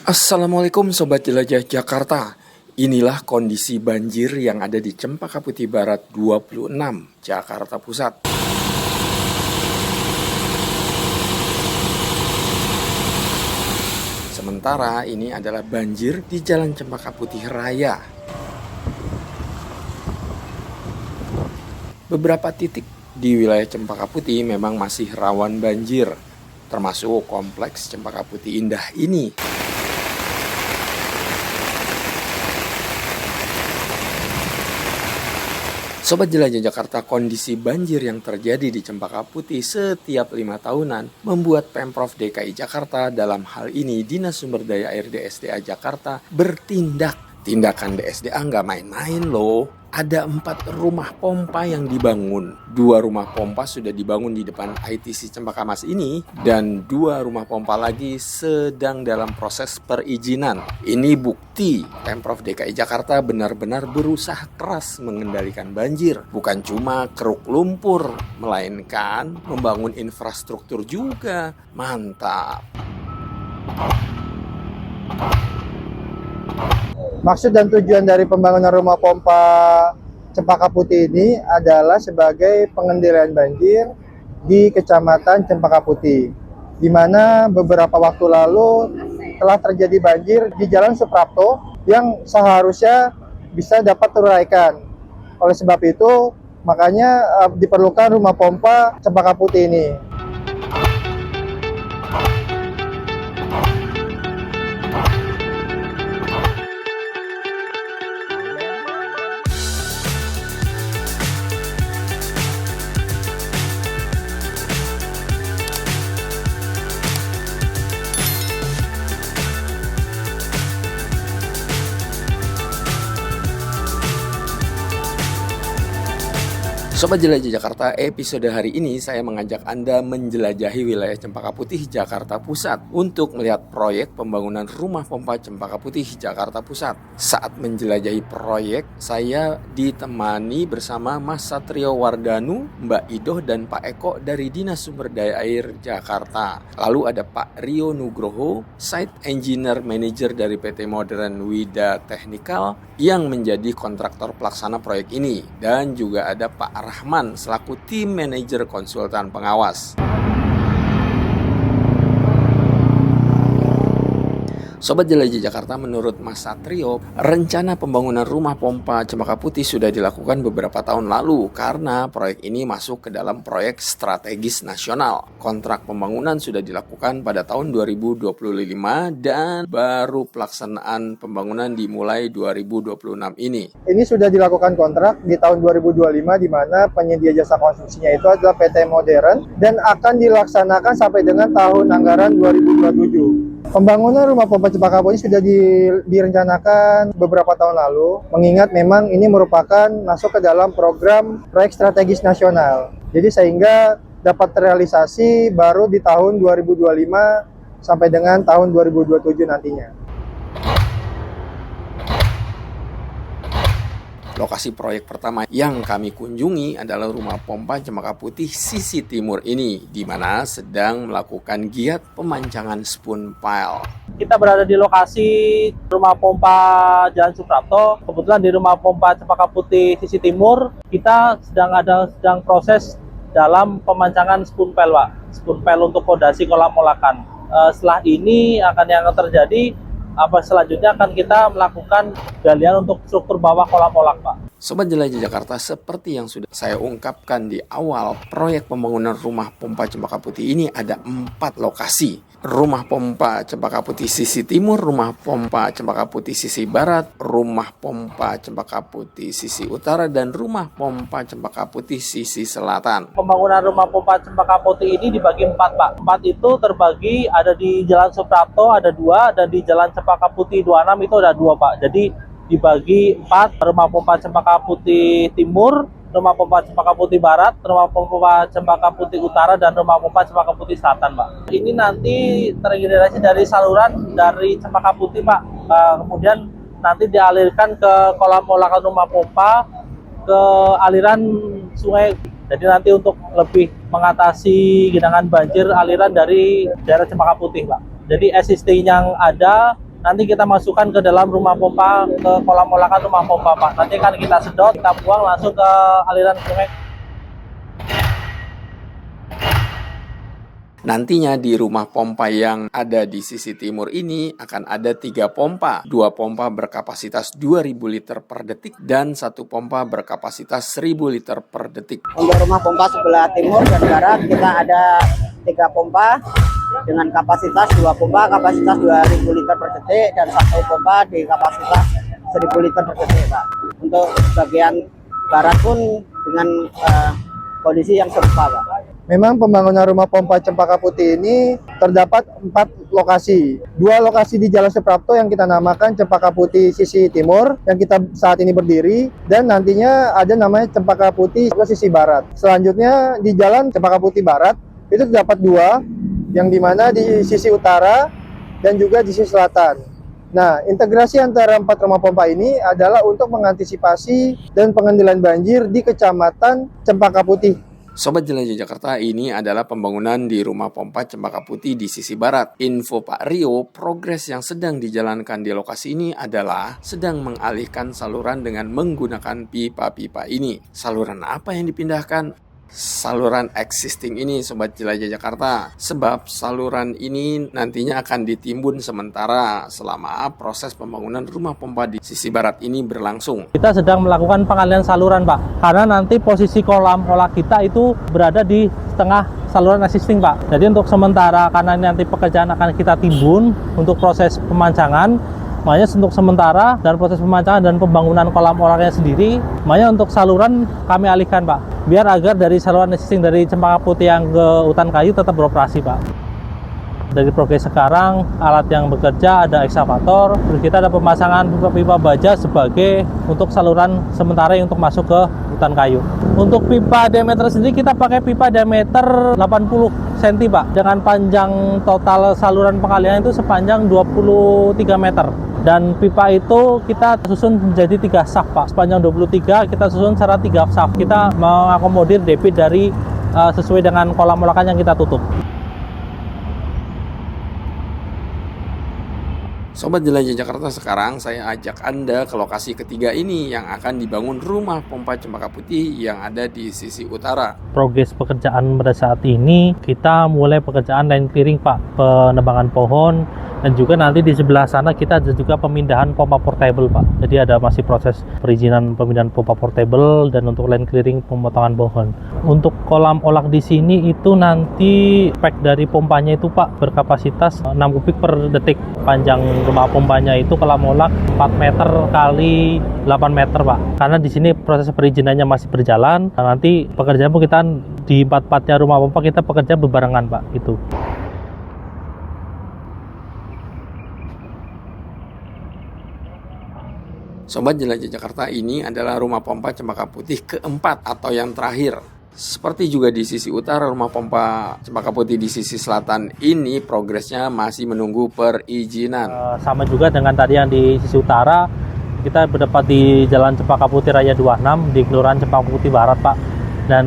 Assalamualaikum Sobat Jelajah Jakarta. Inilah kondisi banjir yang ada di Cempaka Putih Barat 26, Jakarta Pusat. Sementara ini adalah banjir di Jalan Cempaka Putih Raya. Beberapa titik di wilayah Cempaka Putih memang masih rawan banjir, termasuk kompleks Cempaka Putih Indah ini. Sobat Jelajah Jakarta, kondisi banjir yang terjadi di Cempaka Putih setiap 5 tahunan membuat Pemprov DKI Jakarta, dalam hal ini Dinas Sumber Daya Air DSDA Jakarta, bertindak. Tindakan DSDA nggak main-main loh. Ada 4 rumah pompa yang dibangun. 2 rumah pompa sudah dibangun di depan ITC Cempaka Mas ini, dan 2 rumah pompa lagi sedang dalam proses perizinan. Ini bukti Pemprov DKI Jakarta benar-benar berusaha keras mengendalikan banjir. Bukan cuma keruk lumpur, melainkan membangun infrastruktur juga. Mantap. Maksud dan tujuan dari pembangunan rumah pompa Cempaka Putih ini adalah sebagai pengendalian banjir di Kecamatan Cempaka Putih, di mana beberapa waktu lalu telah terjadi banjir di Jalan Suprapto yang seharusnya bisa dapat teruraikan. Oleh sebab itu, makanya diperlukan rumah pompa Cempaka Putih ini. Sobat Jelajah Jakarta, episode hari ini saya mengajak Anda menjelajahi wilayah Cempaka Putih, Jakarta Pusat untuk melihat proyek pembangunan rumah pompa Cempaka Putih, Jakarta Pusat. Saat menjelajahi proyek, saya ditemani bersama Mas Satrio Wardanu, Mbak Idoh, dan Pak Eko dari Dinas Sumber Daya Air Jakarta. Lalu ada Pak Rio Nugroho, Site Engineer Manager dari PT Modern Wida Technical yang menjadi kontraktor pelaksana proyek ini. Dan juga ada Pak Rahman selaku tim manajer konsultan pengawas. Sobat Jelajah Jakarta, menurut Mas Satrio, rencana pembangunan rumah pompa Cempaka Putih sudah dilakukan beberapa tahun lalu karena proyek ini masuk ke dalam proyek strategis nasional. Kontrak pembangunan sudah dilakukan pada tahun 2025 dan baru pelaksanaan pembangunan dimulai 2026 ini. Ini sudah dilakukan kontrak di tahun 2025, di mana penyedia jasa konstruksinya itu adalah PT Modern dan akan dilaksanakan sampai dengan tahun anggaran 2027. Pembangunan rumah pompa Cempaka Putih sudah direncanakan beberapa tahun lalu, mengingat memang ini merupakan masuk ke dalam program proyek strategis nasional. Jadi sehingga dapat terrealisasi baru di tahun 2025 sampai dengan tahun 2027 nantinya. Lokasi proyek pertama yang kami kunjungi adalah rumah pompa Cempaka Putih sisi timur ini, di mana sedang melakukan giat pemancangan spoon pile. Kita berada di lokasi rumah pompa Jalan Suprapto. Kebetulan di rumah pompa Cempaka Putih sisi timur, kita sedang proses dalam pemancangan spoon pile, Pak. Spoon pile untuk fondasi kolam molakan. Setelah ini yang terjadi, selanjutnya akan kita melakukan galian untuk struktur bawah kolam molak, Pak. Sobat Jelajah Jakarta, seperti yang sudah saya ungkapkan di awal, proyek pembangunan rumah pompa Cempaka Putih ini ada 4 lokasi. Rumah pompa Cempaka Putih sisi timur, rumah pompa Cempaka Putih sisi barat, rumah pompa Cempaka Putih sisi utara, dan rumah pompa Cempaka Putih sisi selatan. Pembangunan rumah pompa Cempaka Putih ini dibagi 4, Pak. 4 itu terbagi ada di Jalan Suprapto ada 2, dan di Jalan Cempaka Putih 26 itu ada 2, Pak. Jadi dibagi 4, rumah pompa Cempaka Putih timur, rumah pompa Cempaka Putih barat, rumah pompa Cempaka Putih utara, dan rumah pompa Cempaka Putih selatan, Pak. Ini nanti terintegrasi dari saluran dari Cempaka Putih, Pak. Kemudian nanti dialirkan ke kolam molakan rumah pompa, ke aliran sungai. Jadi nanti untuk lebih mengatasi genangan banjir aliran dari daerah Cempaka Putih, Pak. Jadi existing yang ada nanti kita masukkan ke dalam rumah pompa, ke kolam olahan rumah pompa Pak. Nanti kan kita sedot, kita buang langsung ke aliran sungai. Nantinya di rumah pompa yang ada di sisi timur ini akan ada 3 pompa. 2 pompa berkapasitas 2000 liter per detik dan 1 pompa berkapasitas 1000 liter per detik. Untuk rumah pompa sebelah timur dan barat kita ada 3 pompa dengan kapasitas 2 pompa kapasitas 2000 liter per detik dan 1 pompa di kapasitas 1000 liter per detik Pak. Untuk bagian barat pun dengan kondisi yang serupa Pak. Memang pembangunan rumah pompa Cempaka Putih ini terdapat 4 lokasi. 2 lokasi di Jalan Suprapto yang kita namakan Cempaka Putih sisi timur yang kita saat ini berdiri, dan nantinya ada namanya Cempaka Putih sisi barat. Selanjutnya di Jalan Cempaka Putih Barat itu terdapat 2, yang dimana di sisi utara dan juga di sisi selatan. Nah, integrasi antara 4 rumah pompa ini adalah untuk mengantisipasi dan pengendalian banjir di Kecamatan Cempaka Putih. Sobat Jelajah Jakarta, ini adalah pembangunan di rumah pompa Cempaka Putih di sisi barat. Info Pak Rio, progres yang sedang dijalankan di lokasi ini adalah sedang mengalihkan saluran dengan menggunakan pipa-pipa ini. Saluran apa yang dipindahkan? Saluran existing ini Sobat Jelajah Jakarta, sebab saluran ini nantinya akan ditimbun sementara selama proses pembangunan rumah pompa di sisi barat ini berlangsung. Kita sedang melakukan pengalihan saluran Pak, karena nanti posisi kolam olah kita itu berada di tengah saluran existing Pak. Jadi untuk sementara karena nanti pekerjaan akan kita timbun untuk proses pemancangan, makanya untuk sementara dan proses pemancangan dan pembangunan kolam olahnya sendiri, makanya untuk saluran kami alihkan Pak, biar agar dari saluran existing dari Cempaka Putih yang ke Hutan Kayu tetap beroperasi Pak. Dari progres sekarang, alat yang bekerja ada ekskavator, terus kita ada pemasangan pipa-pipa baja sebagai untuk saluran sementara yang untuk masuk ke Hutan Kayu. Untuk pipa diameter sendiri kita pakai pipa diameter 80 cm Pak, dengan panjang total saluran pengalihan itu sepanjang 23 meter. Dan pipa itu kita susun menjadi 3 shaft Pak, sepanjang 23 kita susun secara 3 shaft. Kita mengakomodir debit dari sesuai dengan kolam olahan yang kita tutup. Sobat Jelajah Jakarta, sekarang saya ajak Anda ke lokasi ketiga ini yang akan dibangun rumah pompa Cempaka Putih yang ada di sisi utara. Progres pekerjaan pada saat ini, kita mulai pekerjaan line clearing Pak, penebangan pohon, dan juga nanti di sebelah sana kita ada juga pemindahan pompa portable Pak. Jadi ada masih proses perizinan pemindahan pompa portable dan untuk line clearing pemotongan pohon. Untuk kolam olah di sini itu nanti spek dari pompanya itu Pak berkapasitas 6 kubik per detik. Panjang rumah pompanya itu kolam olah 4 meter kali 8 meter Pak. Karena di sini proses perizinannya masih berjalan. Nah, nanti pekerjaan pun kita di 4-4-nya rumah pompa kita pekerja berbarengan Pak gitu. Sobat Jelajah Jakarta, ini adalah rumah pompa Cempaka Putih keempat atau yang terakhir. Seperti juga di sisi utara, rumah pompa Cempaka Putih di sisi selatan ini progresnya masih menunggu perizinan. Sama juga dengan tadi yang di sisi utara, kita berdepat di Jalan Cempaka Putih Raya 26 di Kelurahan Cempaka Putih Barat Pak. Dan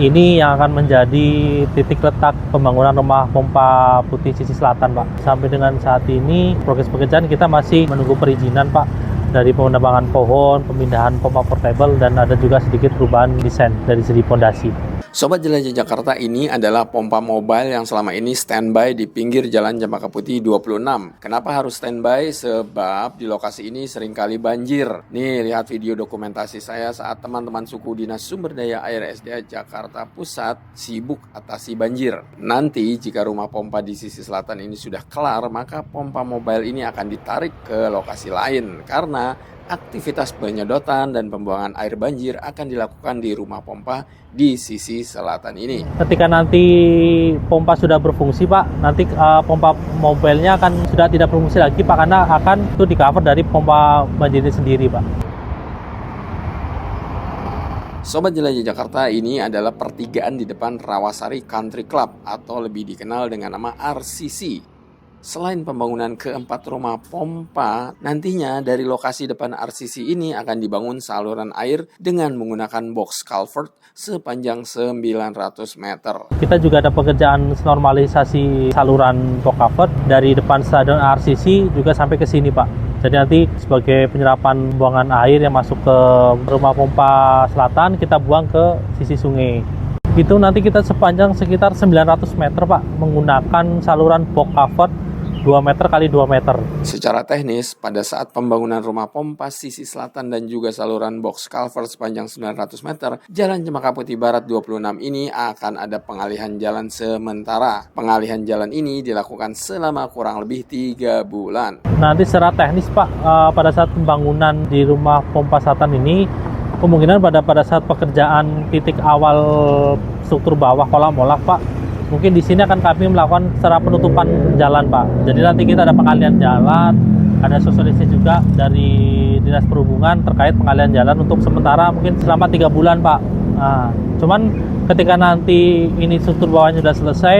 ini yang akan menjadi titik letak pembangunan rumah pompa putih sisi selatan Pak. Sampai dengan saat ini progres pekerjaan kita masih menunggu perizinan Pak, dari penebangan pohon, pemindahan pompa portable, dan ada juga sedikit perubahan desain dari segi fondasi. Sobat Jelajah Jakarta, ini adalah pompa mobile yang selama ini standby di pinggir Jalan Cempaka Putih 26. Kenapa harus standby? Sebab di lokasi ini seringkali banjir. Nih, lihat video dokumentasi saya saat teman-teman suku Dinas Sumber Daya Air SDA Jakarta Pusat sibuk atasi banjir. Nanti jika rumah pompa di sisi selatan ini sudah kelar, maka pompa mobile ini akan ditarik ke lokasi lain karena aktivitas penyedotan dan pembuangan air banjir akan dilakukan di rumah pompa di sisi selatan ini. Ketika nanti pompa sudah berfungsi Pak, nanti pompa mobilnya akan sudah tidak berfungsi lagi Pak, karena akan itu di cover dari pompa banjir sendiri Pak. Sobat Jelajah Jakarta, ini adalah pertigaan di depan Rawasari Country Club atau lebih dikenal dengan nama RCC. Selain pembangunan keempat rumah pompa, nantinya dari lokasi depan RCC ini akan dibangun saluran air dengan menggunakan box culvert sepanjang 900 meter. Kita juga ada pekerjaan normalisasi saluran box culvert dari depan stadion RCC juga sampai ke sini, Pak. Jadi nanti sebagai penyerapan buangan air yang masuk ke rumah pompa selatan, kita buang ke sisi sungai. Itu nanti kita sepanjang sekitar 900 meter, Pak, menggunakan saluran box culvert 2 meter kali 2 meter. Secara teknis, pada saat pembangunan rumah pompa sisi selatan dan juga saluran box culvert sepanjang 900 meter, Jalan Cempaka Putih Barat 26 ini akan ada pengalihan jalan sementara. Pengalihan jalan ini dilakukan selama kurang lebih 3 bulan. Nanti secara teknis, Pak, pada saat pembangunan di rumah pompa selatan ini, kemungkinan pada saat pekerjaan titik awal struktur bawah kolam olah, Pak, mungkin di sini akan kami melakukan secara penutupan jalan, Pak. Jadi nanti kita ada pengalihan jalan, ada sosialisasi juga dari Dinas Perhubungan terkait pengalihan jalan untuk sementara mungkin selama 3 bulan, Pak. Nah, cuman ketika nanti ini struktur bawahnya sudah selesai,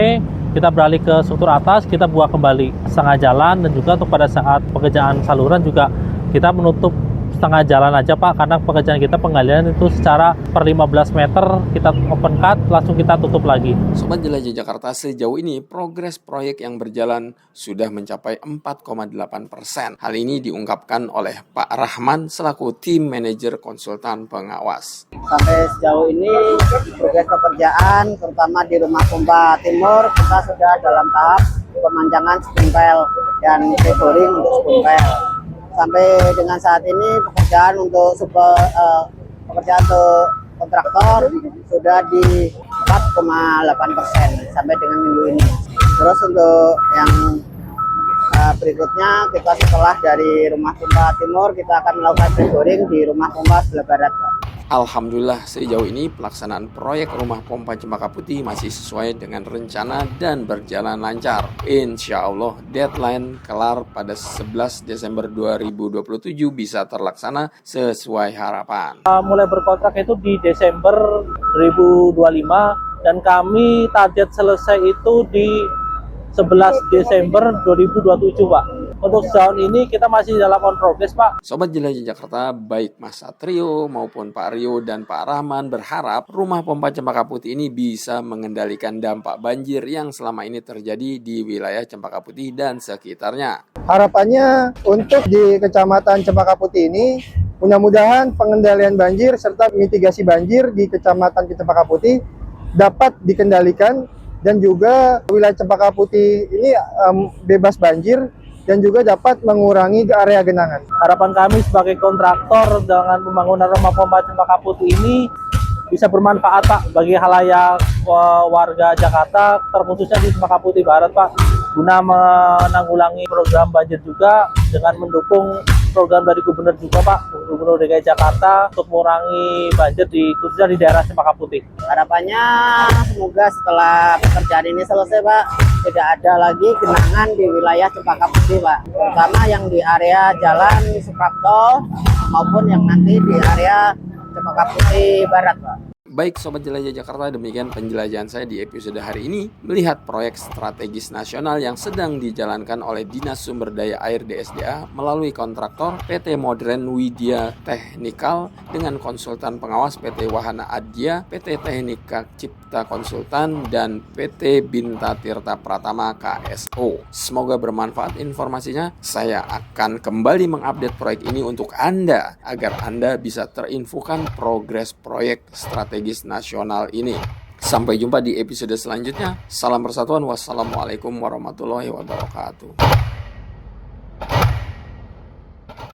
kita beralih ke struktur atas, kita buat kembali setengah jalan, dan juga untuk pada saat pekerjaan saluran juga kita menutup setengah jalan aja, Pak, karena pekerjaan kita penggalian itu secara per 15 meter kita open cut, langsung kita tutup lagi. Sobat Jelajah Jakarta, sejauh ini progres proyek yang berjalan sudah mencapai 4,8%. Hal ini diungkapkan oleh Pak Rahman selaku tim manajer konsultan pengawas. Sampai sejauh ini progres pekerjaan terutama di rumah pompa timur kita sudah dalam tahap pemanjangan spundpel dan favoring untuk spundpel. Sampai dengan saat ini pekerjaan untuk pekerjaan untuk kontraktor sudah di 4,8% sampai dengan minggu ini. Terus untuk yang berikutnya kita setelah dari rumah pompa timur kita akan melakukan favoring di rumah pompa sebelah barat. Alhamdulillah sejauh ini pelaksanaan proyek rumah pompa Cempaka Putih masih sesuai dengan rencana dan berjalan lancar. Insya Allah deadline kelar pada 11 Desember 2027 bisa terlaksana sesuai harapan. Mulai berkontrak itu di Desember 2025 dan kami target selesai itu di 11 Desember 2027, Pak. Untuk sejauh ini kita masih dalam on progress, Pak. Sobat Jelajah Jakarta, baik Mas Satrio maupun Pak Rio dan Pak Rahman berharap rumah pompa Cempaka Putih ini bisa mengendalikan dampak banjir yang selama ini terjadi di wilayah Cempaka Putih dan sekitarnya. Harapannya untuk di Kecamatan Cempaka Putih ini, mudah-mudahan pengendalian banjir serta mitigasi banjir di Kecamatan Cempaka Putih dapat dikendalikan dan juga wilayah Cempaka Putih ini bebas banjir dan juga dapat mengurangi area genangan. Harapan kami sebagai kontraktor dengan pembangunan rumah pompa Cempaka Putih ini bisa bermanfaat, Pak, bagi halayak warga Jakarta, terkhususnya di Cempaka Putih Barat, Pak, guna menanggulangi program banjir juga dengan mendukung program dari Gubernur juga, Pak, Gubernur DKI Jakarta untuk mengurangi banjir khususnya di daerah Cempaka Putih. Harapannya semoga setelah pekerjaan ini selesai, Pak, tidak ada lagi genangan di wilayah Cempaka Putih, Pak, terutama yang di area Jalan Suprapto maupun yang nanti di area Cempaka Putih Barat, Pak. Baik Sobat Jelajah Jakarta, demikian penjelajahan saya di episode hari ini melihat proyek strategis nasional yang sedang dijalankan oleh Dinas Sumber Daya Air DSDA melalui kontraktor PT Modern Widya Technical dengan konsultan pengawas PT Wahana Adya, PT Teknika Cipta Konsultan, dan PT Binta Tirta Pratama KSO. Semoga bermanfaat informasinya. Saya akan kembali mengupdate proyek ini untuk Anda agar Anda bisa terinfokan progres proyek strategis nasional ini. Sampai jumpa di episode selanjutnya. Salam persatuan. Wassalamualaikum warahmatullahi wabarakatuh.